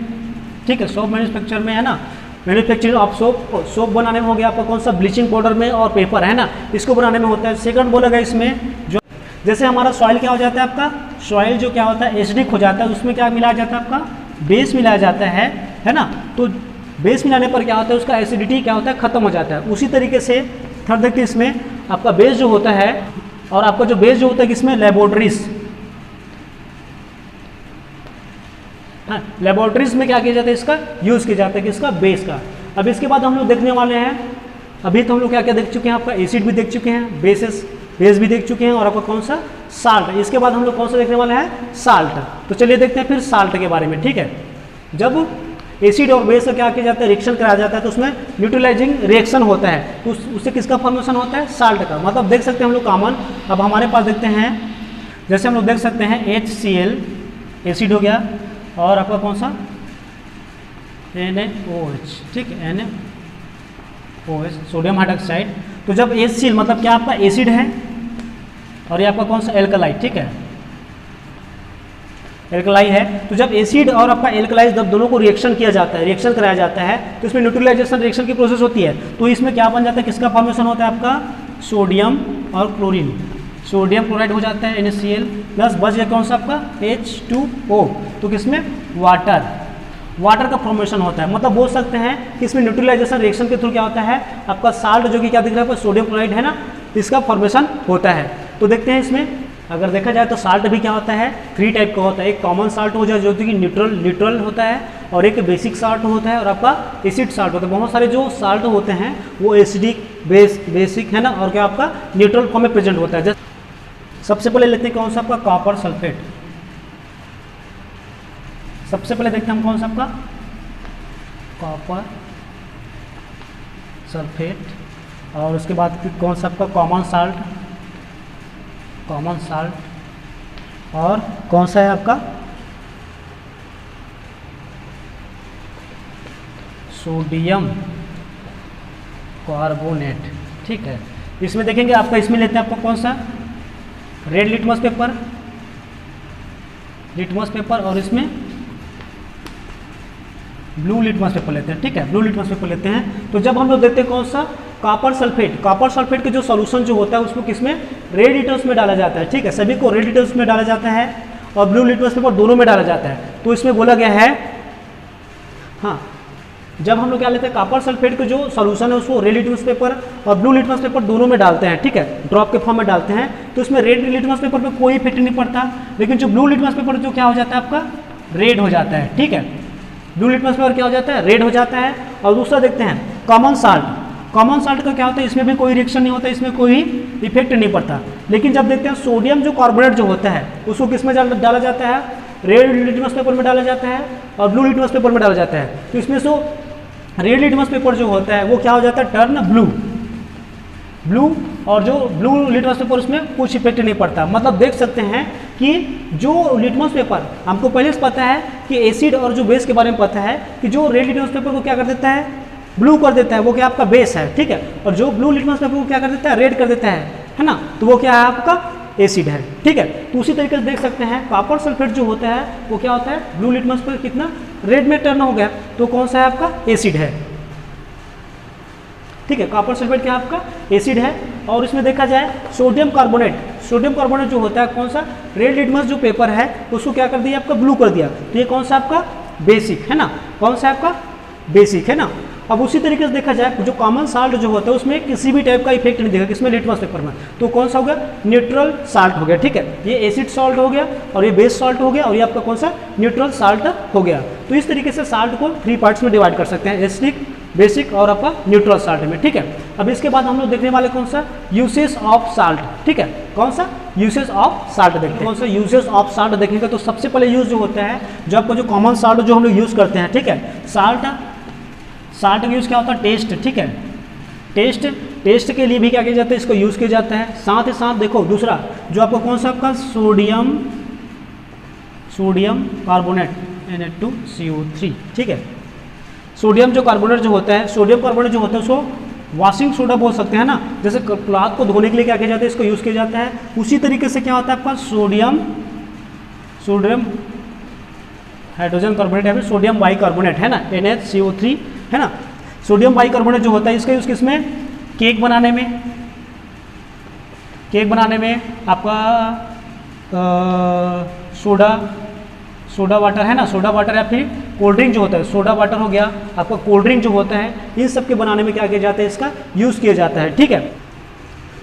ठीक है, सोप मैन्युफैक्चर में, है ना, मैन्युफैक्चरिंग ऑफ सोप बनाने में हो गया आपका कौन सा, ब्लीचिंग पाउडर में और पेपर, है ना, इसको बनाने में होता है। सेकंड बोलेगा इसमें जो जैसे हमारा सॉइल क्या हो जाता है आपका, सॉइल जो क्या होता है एसिडिक हो जाता है, उसमें क्या मिलाया जाता है आपका, बेस मिलाया जाता है ना। तो बेस मिलाने पर क्या होता है, उसका एसिडिटी क्या होता है, खत्म हो जाता है। उसी तरीके से थर्ड देखते हैं इसमें आपका बेस जो होता है, और आपका जो बेस जो होता है किसमें, लेबोरेटरीज। हाँ, लेबोरेटरीज में क्या किया जाता है, इसका यूज़ किया जाता है, किसका, बेस का। अब इसके बाद हम लोग देखने वाले हैं, अभी तो हम लोग क्या क्या देख चुके हैं, आपका एसिड भी देख चुके हैं, बेस भी देख चुके हैं, और आपका कौन सा साल्ट। इसके बाद हम लोग कौन सा देखने वाले हैं, साल्ट। तो चलिए देखते हैं फिर साल्ट के बारे में, ठीक है। जब एसिड और बेस का क्या किया जाता है, रिएक्शन कराया जाता है, तो उसमें न्यूट्रलाइजिंग रिएक्शन होता है, तो उससे किसका फॉर्मेशन होता है, साल्ट का। मतलब देख सकते हैं हम लोग कॉमन, अब हमारे पास देखते हैं, जैसे हम लोग देख सकते हैं HCl एसिड हो गया, और आपका कौन सा NaOH, ठीक है, NaOH सोडियम हाइड्रोक्साइड। तो जब HCl मतलब क्या आपका एसिड है, और ये आपका कौन सा एल्कलाइड, ठीक है, एल्कलाई है। तो जब एसिड और आपका एल्कलाई जब दोनों को रिएक्शन किया जाता है, रिएक्शन कराया जाता है, तो इसमें न्यूट्रलाइजेशन रिएक्शन की प्रोसेस होती है। तो इसमें क्या बन जाता है, किसका फॉर्मेशन होता है, आपका सोडियम और क्लोरीन, सोडियम क्लोराइड हो जाता है NaCl, प्लस बच गया कौन सा आपका H2O। तो किसमें वाटर का फॉर्मेशन होता है। मतलब बोल सकते हैं कि इसमें न्यूट्रलाइजेशन रिएक्शन के थ्रू क्या होता है, आपका साल्ट जो कि क्या दिख रहा है, आपका सोडियम क्लोराइड है ना, इसका फॉर्मेशन होता है। तो देखते हैं इसमें अगर देखा जाए तो साल्ट भी क्या होता है, 3 टाइप का होता है। एक कॉमन साल्ट हो जाए जो कि न्यूट्रल होता है, और एक बेसिक साल्ट होता है, और आपका एसिड साल्ट होता है। बहुत सारे जो साल्ट होते हैं वो एसिडिक, बेसिक है ना, और क्या आपका न्यूट्रल फॉर्म में प्रेजेंट होता है। सबसे पहले लेते हैं कौन सा आपका कॉपर सल्फेट। सबसे पहले देखते हैं हम कौन सा आपका कॉपर सल्फेट, और उसके बाद कौन सा आपका कॉमन साल्ट, और कौन सा है आपका सोडियम कार्बोनेट, ठीक है। इसमें देखेंगे आपका, इसमें लेते हैं आपको कौन सा रेड लिटमस पेपर, और इसमें ब्लू लिटमस पेपर लेते हैं, ठीक है, ब्लू लिटमस पेपर लेते हैं। तो जब हम लोग देखते हैं कौन सा कॉपर सल्फेट के जो सॉल्यूशन जो होता है उसको किसमें, रेड लिटमस में डाला जाता है, ठीक है, सभी को रेड लिटमस में डाला जाता है, और ब्लू लिटमस पेपर दोनों में डाला जाता है। तो इसमें बोला गया है, हाँ, जब हम लोग क्या लेते हैं कॉपर सल्फेट का जो सॉल्यूशन है उसको रेड लिटमस पेपर और ब्लू लिटमस पेपर दोनों में डालते हैं, ठीक है, ड्रॉप के फॉर्म में डालते हैं। तो इसमें रेड लिटमस पेपर पे कोई इफेक्ट नहीं पड़ता, लेकिन जो ब्लू लिटमस पेपर जो क्या हो जाता है, आपका रेड हो जाता है, ठीक है, ब्लू लिटमस पेपर क्या हो जाता है, रेड हो जाता है। और दूसरा देखते हैं कॉमन साल्ट का क्या होता है, इसमें भी कोई रिएक्शन नहीं होता, इसमें कोई इफेक्ट नहीं पड़ता। लेकिन जब देखते हैं सोडियम जो कार्बोनेट जो होता है उसको किसमें डाला जाता है, रेड लिटमस पेपर में डाला जाता है, और ब्लू लिटमस पेपर में डाला जाता है। तो इसमें से रेड लिटमस पेपर जो होता है वो क्या हो जाता है, टर्न ब्लू, और जो ब्लू लिटमस पेपर उसमें कुछ इफेक्ट नहीं पड़ता। मतलब देख सकते हैं कि जो लिटमस पेपर, हमको पहले से पता है कि एसिड और जो बेस के बारे में पता है कि जो रेड लिटमस पेपर को क्या कर देता है, ब्लू कर देता है, वो क्या आपका बेस है, ठीक है, और जो ब्लू लिटमस पेपर को क्या कर देता है, रेड कर देता है ना, तो वो क्या है आपका एसिड है, ठीक है। तो उसी तरीके से देख सकते हैं कॉपर सल्फेट जो होता है वो क्या होता है, ब्लू लिटमस पर कितना रेड में टर्न हो गया, तो कौन सा है आपका एसिड है, ठीक है, कॉपर सल्फेट क्या आपका एसिड है। और इसमें देखा जाए सोडियम कार्बोनेट जो होता है कौन सा, रेड लिटमस जो पेपर है उसको क्या कर दिया, आपका ब्लू कर दिया, तो ये कौन सा आपका बेसिक है ना, कौन सा आपका बेसिक है ना। अब उसी तरीके से देखा जाए जो कॉमन साल्ट जो होता है उसमें किसी भी टाइप का इफेक्ट नहीं दिखा, किसमें लिटमस पेपर में, तो कौन सा हो गया, न्यूट्रल साल्ट हो गया, ठीक है, ये एसिड सॉल्ट हो गया, और ये बेस सॉल्ट हो गया, और ये आपका कौन सा न्यूट्रल साल्ट हो गया। तो इस तरीके से साल्ट को 3 पार्ट्स में डिवाइड कर सकते हैं, एसिडिक, बेसिक और आपका न्यूट्रल साल्ट में, ठीक है। अब इसके बाद हम लोग देखने वाले कौन सा यूसेज ऑफ साल्ट, ठीक है, कौन सा यूसेज ऑफ साल्ट देखते हैं। कौन सा यूसेज ऑफ साल्ट देखेंगे तो सबसे पहले यूज जो होता है, जो आपका जो कॉमन साल्ट जो हम लोग यूज़ करते हैं, ठीक है, साल्ट का यूज़ क्या होता है, टेस्ट, ठीक है, टेस्ट के लिए भी क्या किया जाता है, इसको यूज़ किया जाता है। साथ ही साथ देखो दूसरा जो आपको कौन सा आपका सोडियम कार्बोनेट Na2CO3, ठीक है, सोडियम जो कार्बोनेट जो होता है, उसको वॉशिंग सोडा बोल सकते हैं ना, जैसे क्लॉथ को धोने के लिए क्या किया जाता है, इसको यूज़ किया जाता है। उसी तरीके से क्या होता है आपका सोडियम हाइड्रोजन कार्बोनेट या फिर सोडियम बाइकार्बोनेट है ना, NaCO3 है ना, सोडियम बाइकार्बोनेट जो होता है इसका यूज़ किसमें, केक बनाने में आपका सोडा वाटर है ना, सोडा वाटर या फिर कोल्ड ड्रिंक जो होता है, सोडा वाटर हो गया आपका, कोल्ड ड्रिंक जो होता है, इन सब के बनाने में क्या किया जाता है, इसका यूज़ किया जाता है, ठीक है।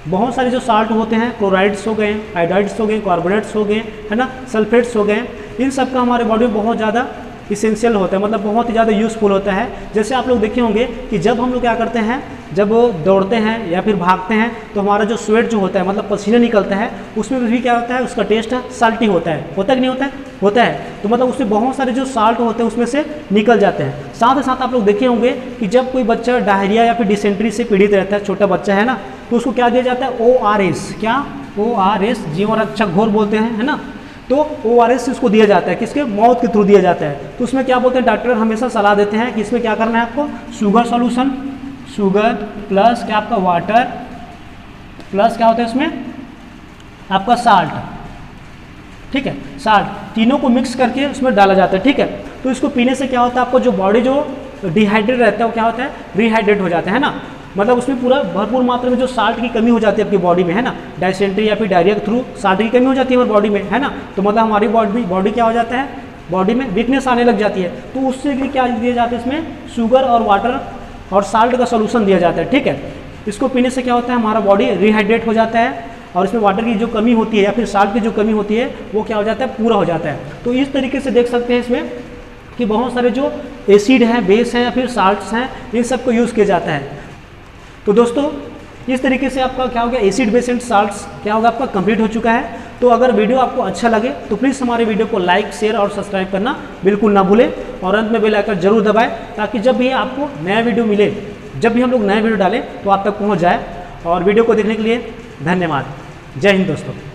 बहुत सारे जो साल्ट होते हैं, क्लोराइड्स हो गए, आयोडाइड्स हो गए, कार्बोनेट्स हो गए, है ना, सल्फेट्स हो गए, इन सब का हमारे बॉडी में बहुत ज़्यादा इसेंशियल होता है, मतलब बहुत ही ज़्यादा यूज़फुल होता है। जैसे आप लोग देखे होंगे कि जब हम लोग क्या करते हैं, जब दौड़ते हैं या फिर भागते हैं तो हमारा जो स्वेट जो होता है, मतलब पसीना निकलता है, उसमें भी क्या होता है, उसका टेस्ट साल्टी होता है कि नहीं होता है? होता है। तो मतलब उसमें बहुत सारे जो साल्ट होते हैं उसमें से निकल जाते हैं। साथ ही साथ आप लोग देखे होंगे कि जब कोई बच्चा डायरिया या फिर डिसेंट्री से पीड़ित रहता है, छोटा बच्चा है ना, तो उसको क्या दिया जाता है, ORS। क्या? ORS, जीवन रक्षक घोल बोलते हैं, है ना। तो ORS उसको दिया जाता है, किसके? माउथ के थ्रू दिया जाता है। तो उसमें क्या बोलते हैं, डॉक्टर हमेशा सलाह देते हैं कि इसमें क्या करना है आपको, शुगर सॉल्यूशन, शुगर प्लस क्या आपका वाटर प्लस क्या होता है इसमें आपका साल्ट, ठीक है, साल्ट, तीनों को मिक्स करके उसमें डाला जाता है, ठीक है। तो इसको पीने से क्या होता है, आपको जो बॉडी जो डिहाइड्रेट रहता है वो क्या होता है, रिहाइड्रेट हो जाता है ना। मतलब उसमें पूरा भरपूर मात्रा में जो साल्ट की कमी हो जाती है आपकी बॉडी में, है ना, डायसेंट्री या फिर डायरिया के थ्रू साल्ट की कमी हो जाती है हमारी बॉडी में, है ना। तो मतलब हमारी बॉडी क्या हो जाता है, बॉडी में वीकनेस आने लग जाती है। तो उससे भी क्या दिया जाता है, इसमें शुगर और वाटर और साल्ट का सोल्यूशन दिया जाता है, ठीक है। इसको पीने से क्या होता है, हमारा बॉडी रिहाइड्रेट हो जाता है और इसमें वाटर की जो कमी होती है या फिर साल्ट की जो कमी होती है वो क्या हो जाता है, पूरा हो जाता है। तो इस तरीके से देख सकते हैं इसमें कि बहुत सारे जो एसिड हैं, बेस हैं या फिर साल्ट्स हैं, इन सब को यूज़ किया जाता है। तो दोस्तों इस तरीके से आपका क्या हो गया, एसिड बेस एंड साल्ट्स क्या होगा आपका कंप्लीट हो चुका है। तो अगर वीडियो आपको अच्छा लगे तो प्लीज़ हमारे वीडियो को लाइक, शेयर और सब्सक्राइब करना बिल्कुल ना भूलें और अंत में बेल आइकन जरूर दबाएं ताकि जब भी आपको नया वीडियो मिले, जब भी हम लोग नया वीडियो डालें तो आप तक पहुंच जाए। और वीडियो को देखने के लिए धन्यवाद। जय हिंद दोस्तों।